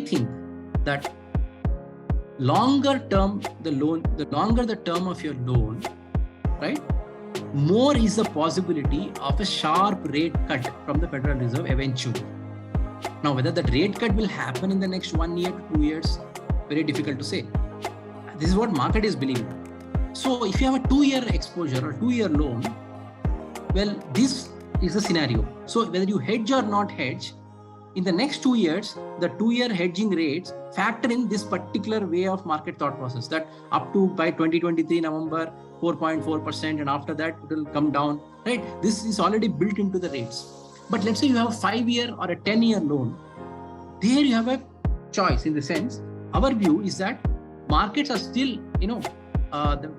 think that longer the term of your loan, right, more is the possibility of a sharp rate cut from the Federal Reserve eventually. Now, whether that rate cut will happen in the next 1 year to 2 years, very difficult to say. This is what market is believing. So if you have a 2-year exposure or 2-year loan, well, this is the scenario. So whether you hedge or not hedge, in the next 2 years, the 2-year hedging rates factor in this particular way of market thought process, that up to by 2023 November, 4.4%, and after that it will come down, right? This is already built into the rates. But let's say you have a 5-year or a 10-year loan. There you have a choice. In the sense, our view is that markets are still,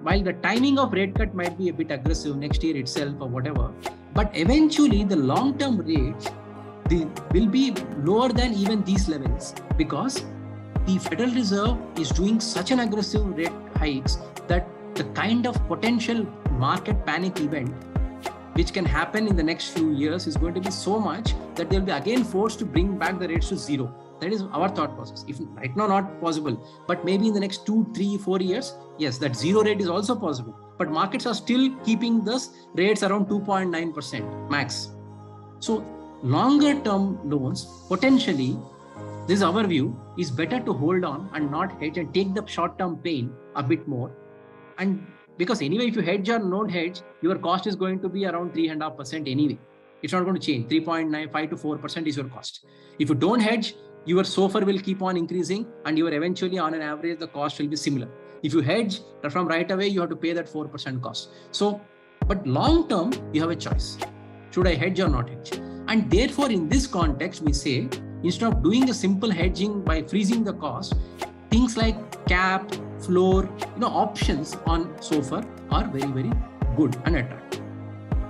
while the timing of rate cut might be a bit aggressive next year itself or whatever, but eventually the long-term rates will be lower than even these levels, because the Federal Reserve is doing such an aggressive rate hikes that the kind of potential market panic event which can happen in the next few years is going to be so much that they'll be again forced to bring back the rates to zero. That is our thought process. If right now not possible, but maybe in the next 2, 3, 4 years, yes, that zero rate is also possible. But markets are still keeping those rates around 2.9% max. So longer term loans, potentially, this is our view, is better to hold on and not hedge and take the short term pain a bit more. And because anyway, if you hedge or not hedge, your cost is going to be around 3.5% anyway. It's not going to change. 3.95 to 4% is your cost. If you don't hedge, your SOFR will keep on increasing, and your eventually on an average, the cost will be similar. If you hedge from right away, you have to pay that 4% cost. So, but long term, you have a choice. Should I hedge or not hedge? And therefore, in this context, we say, instead of doing a simple hedging by freezing the cost, things like cap, floor, options on SOFR are very, very good and attractive.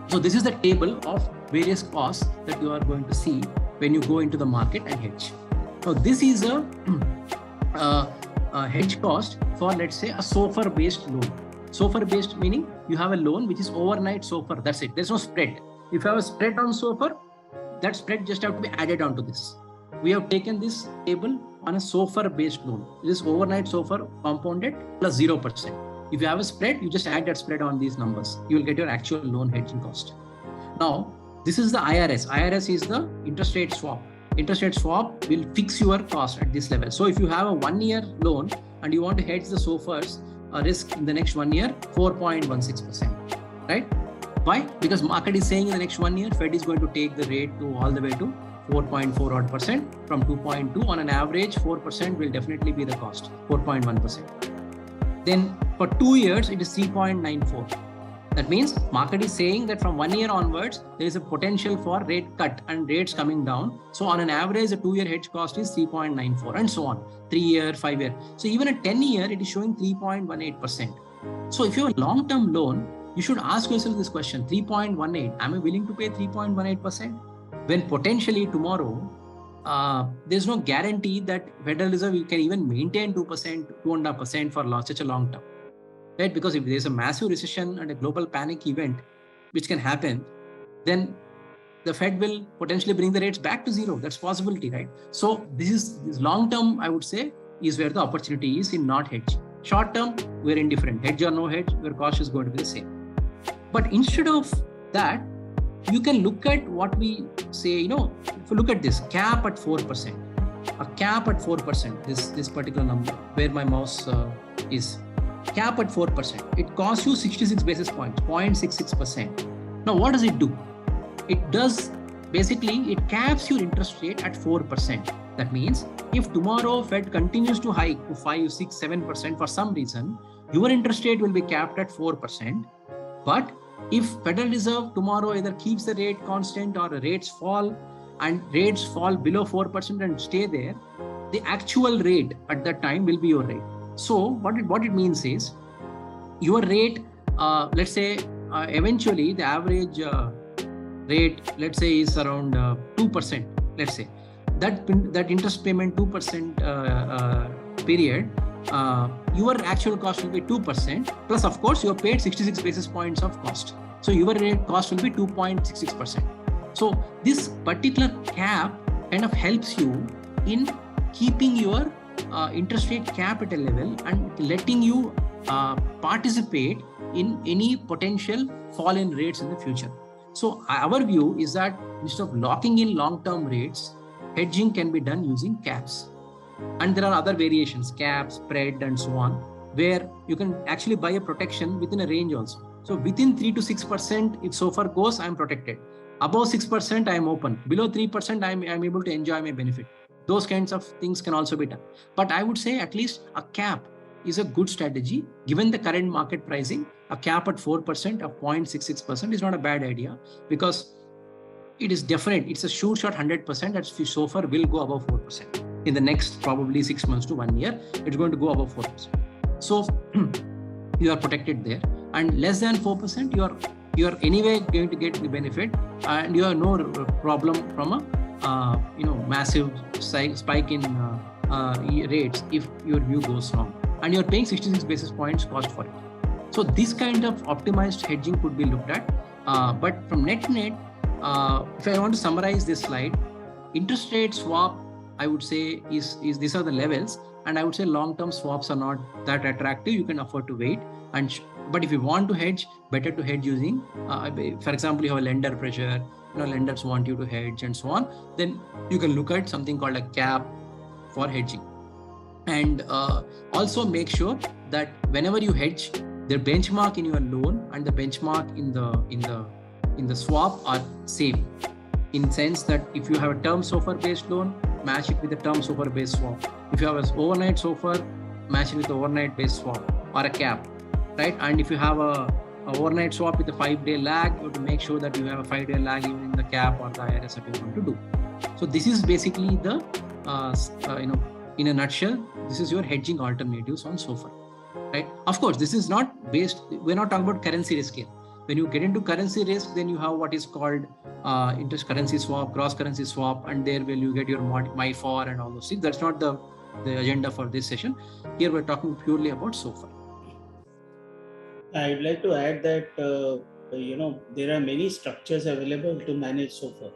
So this is the table of various costs that you are going to see when you go into the market and hedge. Now, this is a hedge cost for, let's say, a SOFR-based loan. SOFR-based meaning you have a loan which is overnight SOFR. That's it. There's no spread. If you have a spread on SOFR, that spread just have to be added onto this. We have taken this table on a SOFR-based loan. It is overnight SOFR compounded plus 0%. If you have a spread, you just add that spread on these numbers. You will get your actual loan hedging cost. Now, this is the IRS. IRS is the interest rate swap. Interest rate swap will fix your cost at this level. So if you have a 1-year loan and you want to hedge the SOFR's risk in the next 1 year, 4.16%, right? Why? Because market is saying in the next 1 year, Fed is going to take the rate to all the way to 4.4% from 2.2. On an average, 4% will definitely be the cost, 4.1%. Then for 2 years, it is 3.94. That means market is saying that from 1 year onwards, there is a potential for rate cut and rates coming down. So on an average, the 2-year hedge cost is 3.94 and so on, 3 year, 5 year. So even a 10 year, it is showing 3.18%. So if you have a long-term loan, you should ask yourself this question, 3.18, am I willing to pay 3.18%? When potentially tomorrow, there's no guarantee that Federal Reserve can even maintain 2%, 2.5% for such a long term. Right? Because if there's a massive recession and a global panic event, which can happen, then the Fed will potentially bring the rates back to zero. That's possibility, right? So this long term, I would say, is where the opportunity is in not hedge. Short term, we're indifferent. Hedge or no hedge, your cost is going to be the same. But instead of that, you can look at what we say, if you look at this cap at 4%, a cap at 4%, this particular number where my mouse is, cap at 4%, it costs you 66 basis points, 0.66%. Now, what does it do? It does, basically, it caps your interest rate at 4%. That means if tomorrow Fed continues to hike to 5, 6, 7% for some reason, your interest rate will be capped at 4%. But if Federal Reserve tomorrow either keeps the rate constant or the rates fall and rates fall below 4% and stay there, the actual rate at that time will be your rate. So what it means is your rate, let's say eventually the average rate, let's say is around 2%, let's say. That interest payment 2% period, your actual cost will be 2%, plus of course you have paid 66 basis points of cost. So your rate cost will be 2.66%. So this particular cap kind of helps you in keeping your interest rate cap at a level and letting you participate in any potential fall in rates in the future. So our view is that instead of locking in long-term rates, hedging can be done using caps. And there are other variations, caps, spread, and so on, where you can actually buy a protection within a range also. So within 3 to 6%, if SOFR goes, I'm protected. Above 6%, I'm open. Below 3%, I'm able to enjoy my benefit. Those kinds of things can also be done. But I would say at least a cap is a good strategy. Given the current market pricing, a cap at 4% or 0.66% is not a bad idea, because it is definite. It's a sure shot 100% that SOFR will go above 4%. In the next probably 6 months to 1 year, it's going to go above 4%. So you are protected there. And less than 4%, you are anyway going to get the benefit, and you have no problem from a massive spike in rates if your view goes wrong. And you're paying 66 basis points cost for it. So this kind of optimized hedging could be looked at. But from net, if I want to summarize this slide, interest rate swap, I would say is these are the levels, and I would say long-term swaps are not that attractive. You can afford to wait, but if you want to hedge, better to hedge using, for example, you have a lender pressure, lenders want you to hedge and so on. Then you can look at something called a cap for hedging, and also make sure that whenever you hedge, the benchmark in your loan and the benchmark in the swap are same. In sense that if you have a term SOFR based loan, match it with a term SOFR based swap. If you have an overnight SOFR, match it with the overnight based swap or a cap, right? And if you have a overnight swap with a 5-day lag, you have to make sure that you have a 5-day lag even in the cap or the IRS that you want to do. So this is basically the, in a nutshell, this is your hedging alternatives on SOFR, right? Of course, this is not based, we're not talking about currency risk here. When you get into currency risk, then you have what is called interest currency swap, cross currency swap, and there will you get your MIFOR and all those things. That's not the agenda for this session. Here we're talking purely about SOFR. I'd like to add that there are many structures available to manage SOFR.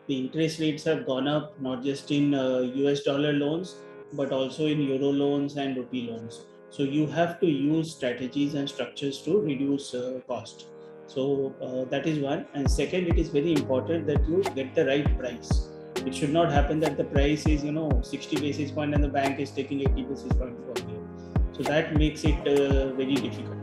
The interest rates have gone up not just in US dollar loans, but also in euro loans and rupee loans. So you have to use strategies and structures to reduce cost. So that is one. And second, it is very important that you get the right price. It should not happen that the price is 60 basis point and the bank is taking 80 basis point from you. So that makes it very difficult.